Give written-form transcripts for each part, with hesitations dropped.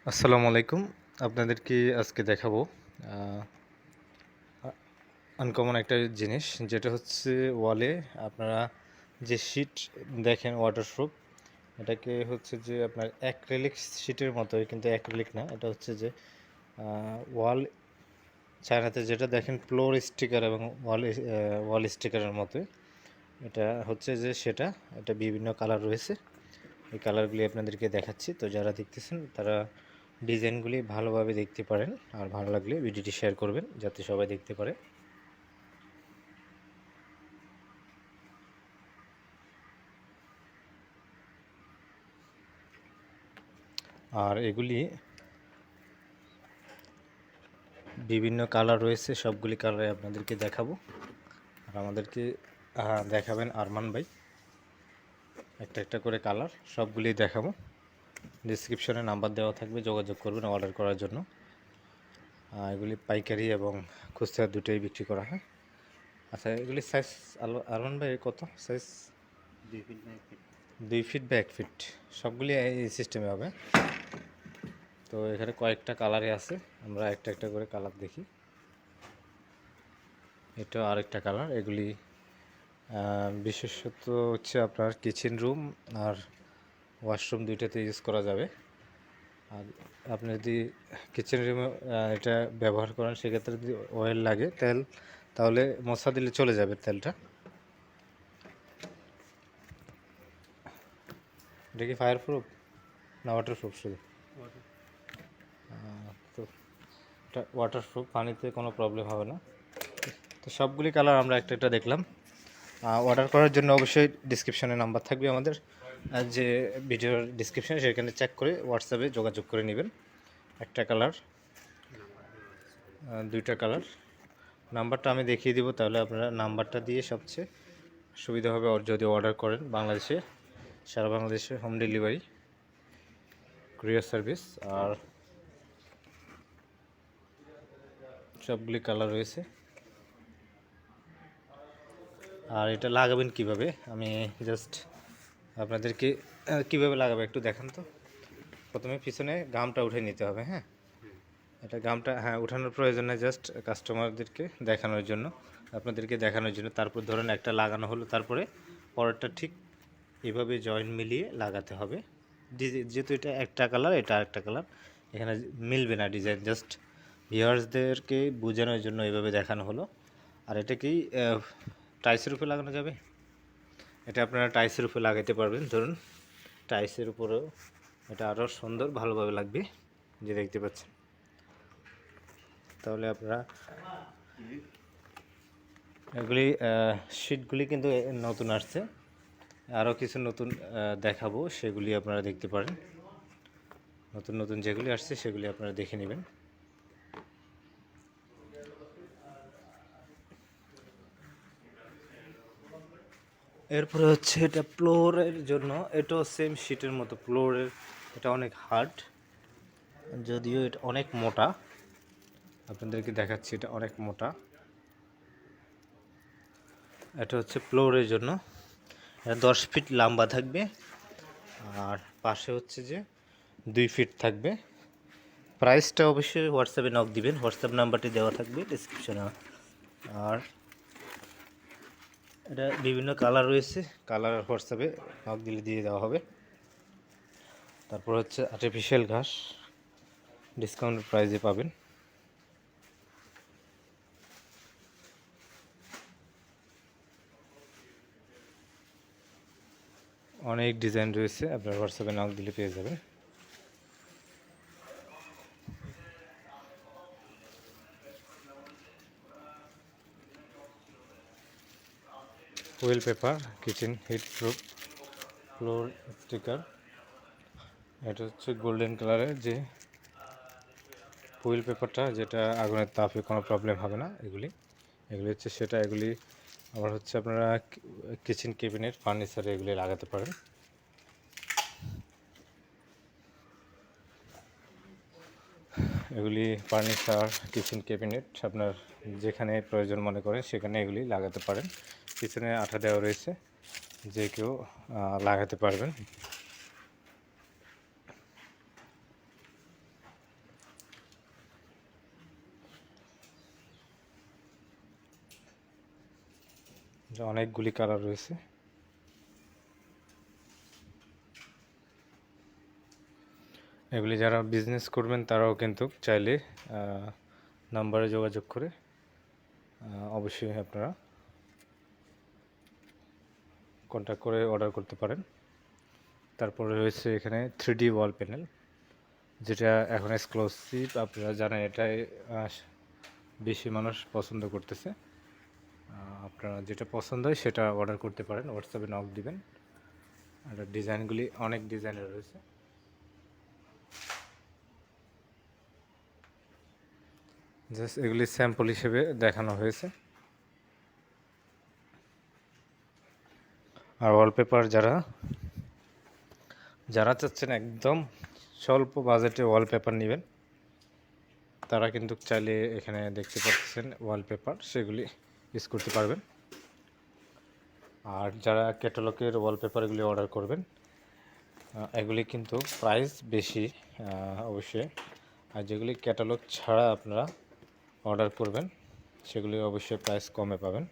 আসসালামু আলাইকুম। আপনাদেরকে আজকে দেখাবো আনকমন একটা জিনিস, যেটা হচ্ছে ওয়ালে আপনারা যে শিট দেখেন ওয়াটারপ্রুফ, এটাকে হচ্ছে যে আপনার অ্যাক্রিলিক শিটের মতোই, কিন্তু অ্যাক্রিলিক না, এটা হচ্ছে যে ওয়াল চায়নাতে যেটা দেখেন ফ্লোর স্টিকার এবং ওয়াল স্টিকারের মতোই। এটা হচ্ছে যে এটা বিভিন্ন কালার রয়েছে। এই কালারগুলি আপনাদেরকে দেখাচ্ছি, তো যারা দেখতেছেন তারা ডিজাইনগুলি ভালোভাবে দেখতে পারেন, আর ভালো লাগলে ভিডিওটি শেয়ার করবেন যাতে সবাই দেখতে পারে। আর এগুলি বিভিন্ন কালার রয়েছে, সবগুলি কালারে আপনাদেরকে দেখাবো। আর আমাদেরকে দেখাবেন আরমান ভাই, একটা একটা করে কালার সবগুলি দেখাবো। ডিসক্রিপশনে নাম্বার দেওয়া থাকবে, যোগাযোগ করবেন অর্ডার করার জন্য। এগুলি পাইকারি এবং খুচরা দুটোই বিক্রি করা হয়। আচ্ছা, এগুলি সাইজ আরমান ভাই কত size? 2 feet by 1 feet. 2 feet বা 1 ফিট, সবগুলি এই সিস্টেমে হবে। তো এখানে কয়েকটা কালারে আছে, আমরা একটা একটা করে কালার দেখি। এটা আরেকটা কালার। এগুলি বিশেষত হচ্ছে আপনার কিচেন রুম আর ওয়াশরুম দুইটাতে ইউজ করা যাবে। আর আপনি যদি কিচেন রুমে এটা ব্যবহার করেন, সেক্ষেত্রে যদি অয়েল লাগে তেল, তাহলে মশা দিলে চলে যাবে তেলটা। এটা কি ফায়ার প্রুফ না ওয়াটার প্রুফ শুধু? তো এটা ওয়াটার প্রুফ, পানিতে কোনো প্রবলেম হবে না। তো সবগুলি কালার আমরা একটা একটা দেখলাম। অর্ডার করার জন্য অবশ্যই ডিসক্রিপশনে নাম্বার থাকবে আমাদের, যে ভিডিওর ডিসক্রিপশনে, সেখানে চেক করে হোয়াটসঅ্যাপে যোগাযোগ করে নেবেন। একটা কালার, দুইটা কালার। নাম্বারটা আমি দেখিয়ে দিব, তাহলে আপনারা নাম্বারটা দিয়ে সবচেয়ে সুবিধা হবে যদি অর্ডার করেন। বাংলাদেশে, সারা বাংলাদেশে হোম ডেলিভারি, কুরিয়ার সার্ভিস। আর সবগুলি কালার রয়েছে। আর এটা লাগাবেন কিভাবে, আমি জাস্ট আপনাদেরকে কিভাবে লাগাবে একটু দেখান তো। প্রথমে পিছনে গামটা উঠে নিতে হবে। হ্যাঁ, এটা গামটা উঠানোর প্রয়োজন নেই, জাস্ট কাস্টমারদেরকে দেখানোর জন্য, আপনাদেরকে দেখানোর জন্য। তারপর ধরেন একটা লাগানো হলো, তারপরে পরেরটা ঠিক এভাবে জয়েন্ট মিলিয়ে লাগাতে হবে। যেহেতু এটা একটা কালার, এটা আরেকটা কালার, এখানে মিলবে না ডিজাইন, জাস্ট ভিউয়ার্সদেরকে বোঝানোর জন্য এভাবে দেখানো হলো। আর এটা কি টাইসের উপরে লাগানো যাবে? এটা আপনারা টাইসের উপরে লাগাতে পারবেন। ধরুন টাইসের উপরেও এটা আরও সুন্দর ভালোভাবে লাগবে, যে দেখতে পাচ্ছেন। তাহলে আপনারা এগুলি শিটগুলি কিন্তু নতুন আসছে, আরও কিছু নতুন দেখাবো, সেগুলি আপনারা দেখতে পারেন। নতুন নতুন যেগুলি আসছে সেগুলি আপনারা দেখে নেবেন। এরপরে হচ্ছে এটা ফ্লোরের জন্য, এটাও সেম শিটের মতো ফ্লোরের। এটা অনেক হার্ড, যদিও এটা অনেক মোটা, আপনাদেরকে দেখাচ্ছি, এটা অনেক মোটা। এটা হচ্ছে ফ্লোরের জন্য, এটা 10 ফিট লম্বা থাকবে, আর পাশে হচ্ছে যে 2 ফিট থাকবে। প্রাইসটা অবশ্যই হোয়াটসঅ্যাপে নক দিবেন, হোয়াটসঅ্যাপ নাম্বারটি দেওয়া থাকবে ডিসক্রিপশনে। আর এটা বিভিন্ন কালার রয়েছে, কালার হোয়াটসঅ্যাপে নক দিলে দিয়ে দেওয়া হবে। তারপর হচ্ছে আর্টিফিশিয়াল ঘাস, ডিসকাউন্টেড প্রাইসে পাবেন। অনেক ডিজাইন রয়েছে, আপনার হোয়াটসঅ্যাপে নক দিলে পেয়ে যাবেন। Wallpaper, kitchen heat proof, floor sticker. এটা হচ্ছে গোল্ডেন কালারের যে হুইল পেপারটা, যেটা আগুনের তাপে কোনো প্রবলেম হবে না। এগুলি হচ্ছে সেটা। এগুলি আবার হচ্ছে আপনারা কিচেন কেবিনেট, ফার্নিচারে এগুলি লাগাতে পারেন। এগুলি ফার্নিচার, কিচেন ক্যাবিনেট আপনার যেখানে প্রয়োজন মনে করেন সেখানে এগুলি লাগাতে পারেন। পিছনে আঠা দেওয়া রয়েছে, যে কেউ লাগাতে পারবেন। অনেকগুলি কালার রয়েছে। এগুলি যারা বিজনেস করবেন তারাও কিন্তু চাইলে নাম্বারে যোগাযোগ করে অবশ্যই আপনারা কন্ট্যাক্ট করে অর্ডার করতে পারেন। তারপরে রয়েছে এখানে 3D ওয়াল প্যানেল, যেটা এখন এক্সক্লুসিভ, আপনারা জানেন এটাই বেশি মানুষ পছন্দ করতেছে। আপনারা যেটা পছন্দ হয় সেটা অর্ডার করতে পারেন, হোয়াটসঅ্যাপে নক দিবেন। আর ডিজাইনগুলি অনেক ডিজাইনের রয়েছে। জাস্ট এগুলি স্যাম্পল হিসেবে দেখানো হয়েছে। আর ওয়ালপেপার যারা চাচ্ছেন একদম স্বল্প বাজেটে ওয়ালপেপার নেবেন, তারা কিন্তু চাইলে এখানে দেখতে পাচ্ছেন ওয়ালপেপার, সেগুলি ইউজ করতে পারবেন। আর যারা ক্যাটালগের ওয়ালপেপারগুলি অর্ডার করবেন, এগুলি কিন্তু প্রাইস বেশি অবশ্যই। আর যেগুলি ক্যাটালগ ছাড়া আপনারা অর্ডার করবেন, সেগুলি অবশ্যই প্রাইস কমে পাবেন।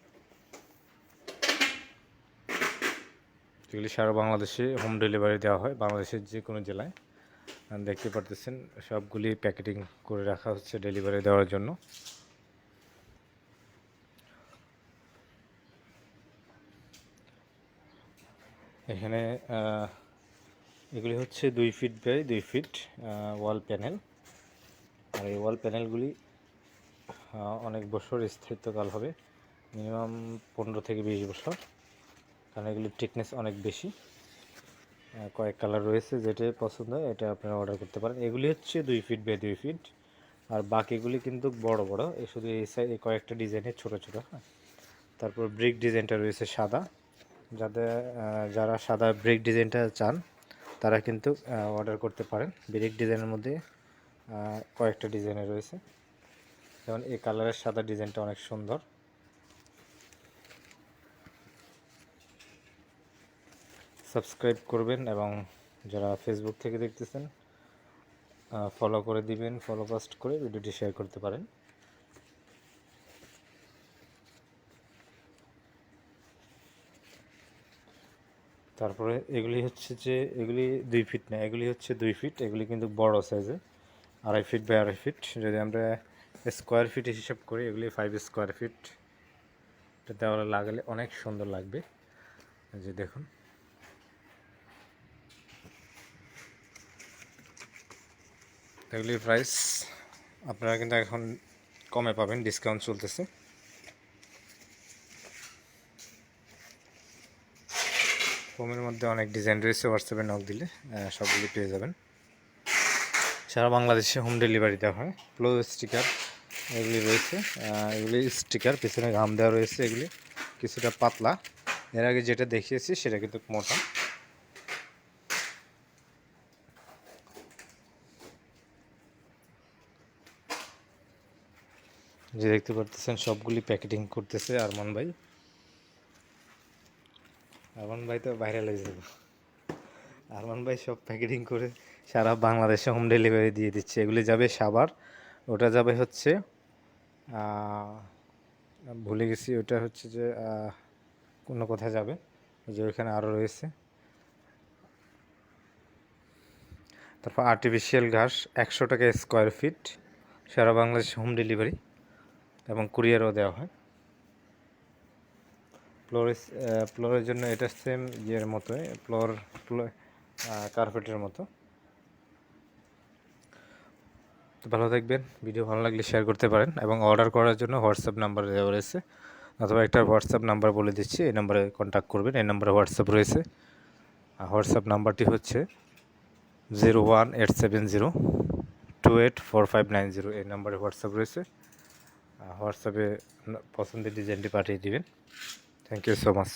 যেগুলি সারা বাংলাদেশে হোম ডেলিভারি দেওয়া হয়, বাংলাদেশের যে কোনো জেলায়। দেখতে পারতেছেন সবগুলি প্যাকেটিং করে রাখা হচ্ছে ডেলিভারি দেওয়ার জন্য। এখানে এগুলি হচ্ছে 2 feet by 2 feet wall panel. আর এই ওয়াল প্যানেলগুলি অনেক বছর স্থায়িত্বকাল হবে, মিনিমাম 15 থেকে 20 বছর, কারণ এগুলির থিকনেস অনেক বেশি। কয়েক কালার রয়েছে, যেটা পছন্দ হয় এটা আপনারা অর্ডার করতে পারেন। এগুলি হচ্ছে 2 ফিট বাই 2 ফিট, আর বাকিগুলি কিন্তু বড় বড়, এই শুধু এই সাইড কয়েকটা ডিজাইনের ছোট ছোট। হ্যাঁ, তারপর ব্রিক ডিজাইনটা রয়েছে সাদা। যারা সাদা ব্রিক ডিজাইনটা চান তারা কিন্তু অর্ডার করতে পারেন। ব্রিক ডিজাইনের মধ্যে কয়েকটা ডিজাইনের রয়েছে, যেমন এই কালারের সাদা ডিজাইনটা অনেক সুন্দর। সাবস্ক্রাইব করবেন এবং যারা ফেসবুক থেকে দেখতেছেন ফলো করে দিবেন, ফলো পোস্ট করে ভিডিওটি শেয়ার করতে পারেন। তারপরে এগুলি হচ্ছে যে এগুলি 2 ফিট না, এগুলি হচ্ছে 2 ফিট, এগুলি কিন্তু বড় সাইজে, 2.5 ফিট বাই 2.5 ফিট। যদি আমরা স্কোয়ার ফিট হিসাব করি, এগুলি 5 স্কোয়ার ফিট। এটা দেওয়ালে লাগালে অনেক সুন্দর লাগবে। যে দেখুন, এগুলির প্রাইস আপনারা কিন্তু এখন কমে পাবেন, ডিসকাউন্ট চলতেছে। ফোমের মধ্যে অনেক ডিজাইন রয়েছে, হোয়াটসঅ্যাপে নক দিলে সবগুলি পেয়ে যাবেন। সারা বাংলাদেশে হোম ডেলিভারি দেওয়া হয়। প্লো স্টিকার এগুলি রয়েছে, এগুলি স্টিকার পিছনে ঘাম দেওয়া রয়েছে, এগুলি কিছুটা পাতলা। এর আগে যেটা দেখিয়েছি সেটা কিন্তু মোটা। যে দেখতে পারতেছেন সবগুলি প্যাকেটিং করতেছে আরমান ভাই। আরমান ভাই তো ভাইরাল হয়ে যাবে। আরমান ভাই সব প্যাকেটিং করে সারা বাংলাদেশে হোম ডেলিভারি দিয়ে দিচ্ছে। এগুলি যাবে সাভার, ওটা যাবে হচ্ছে ভুলে গেছি, ওটা হচ্ছে যে কোনো কোথায় যাবে, যে ওইখানে আরও রয়েছে। তারপর আর্টিফিশিয়াল ঘাস 100 টাকা স্কোয়ার ফিট, সারা বাংলাদেশে হোম ডেলিভারি এবং কুরিয়ারও দেওয়া হয়। ফ্লোরের জন্য এটা সেম ইয়ের মতোই, ফ্লোর কার্পেটের মতো। তো ভালো থাকবেন, ভিডিও ভালো লাগলে শেয়ার করতে পারেন এবং অর্ডার করার জন্য হোয়াটসঅ্যাপ নাম্বার দেওয়া রয়েছে, অথবা একটা হোয়াটসঅ্যাপ নাম্বার বলে দিচ্ছি, এই নাম্বারে কন্ট্যাক্ট করবেন। এই নাম্বারে হোয়াটসঅ্যাপ রয়েছে। হোয়াটসঅ্যাপ নাম্বারটি হচ্ছে 01870284590। এই নাম্বারে হোয়াটসঅ্যাপ রয়েছে। হোয়াটসঅ্যাপে পছন্দের ডিজাইনটি পাঠিয়ে দিবেন। Thank you so much.